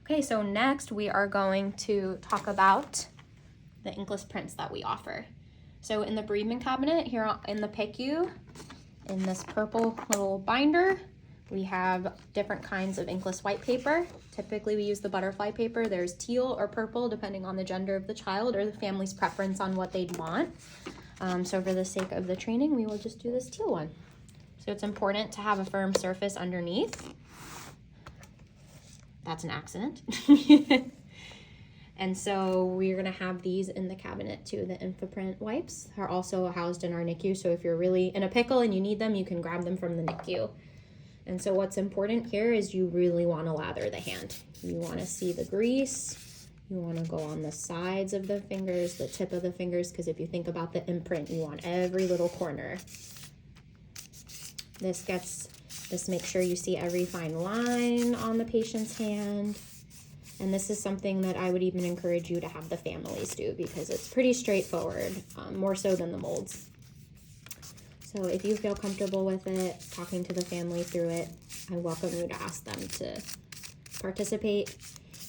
Okay, so next we are going to talk about the Inkless prints that we offer. So in the bereavement cabinet here in the PICU, in this purple little binder, we have different kinds of Inkless white paper. Typically we use the butterfly paper. There's teal or purple depending on the gender of the child or the family's preference on what they'd want. So for the sake of the training, we will just do this teal one. So it's important to have a firm surface underneath. That's an accident. And so we're gonna have these in the cabinet too. The InfaPrint wipes are also housed in our NICU. So if you're really in a pickle and you need them, you can grab them from the NICU. And so what's important here is you really wanna lather the hand. You wanna see the grease. You wanna go on the sides of the fingers, the tip of the fingers, because if you think about the imprint, you want every little corner. This makes sure you see every fine line on the patient's hand. And this is something that I would even encourage you to have the families do because it's pretty straightforward, more so than the molds. So if you feel comfortable with it, talking to the family through it, I welcome you to ask them to participate.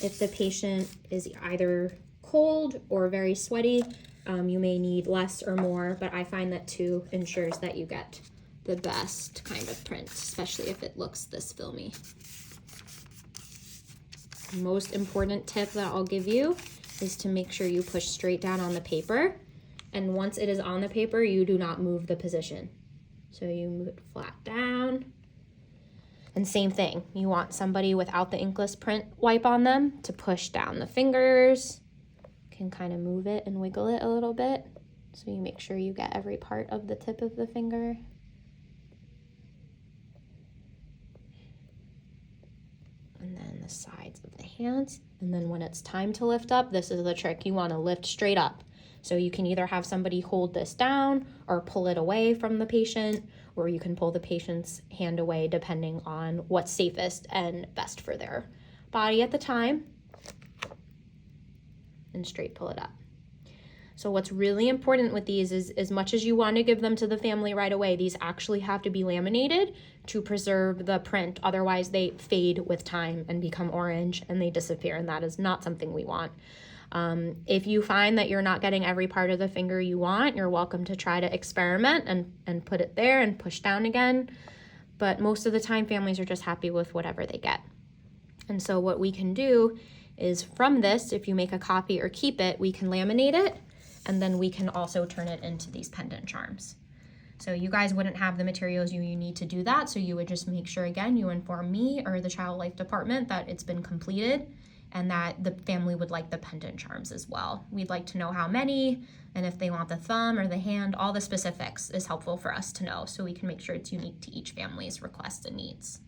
If the patient is either cold or very sweaty, you may need less or more, but I find that 2 ensures that you get the best kind of print, especially if it looks this filmy. The most important tip that I'll give you is to make sure you push straight down on the paper. And once it is on the paper, you do not move the position. So you move it flat down. And same thing, you want somebody without the Inkless print wipe on them to push down the fingers. You can kind of move it and wiggle it a little bit. So you make sure you get every part of the tip of the finger. And then the sides of the hands. And then when it's time to lift up, this is the trick. You want to lift straight up. So you can either have somebody hold this down or pull it away from the patient, or you can pull the patient's hand away depending on what's safest and best for their body at the time. And straight pull it up. So what's really important with these is as much as you want to give them to the family right away, these actually have to be laminated to preserve the print. Otherwise they fade with time and become orange and they disappear, and that is not something we want. If you find that you're not getting every part of the finger you want, you're welcome to try to experiment and put it there and push down again. But most of the time families are just happy with whatever they get. And so what we can do is from this, if you make a copy or keep it, we can laminate it. And then we can also turn it into these pendant charms. So you guys wouldn't have the materials you need to do that. So you would just make sure, again, you inform me or the child life department that it's been completed and that the family would like the pendant charms as well. We'd like to know how many, and if they want the thumb or the hand, all the specifics is helpful for us to know so we can make sure it's unique to each family's requests and needs.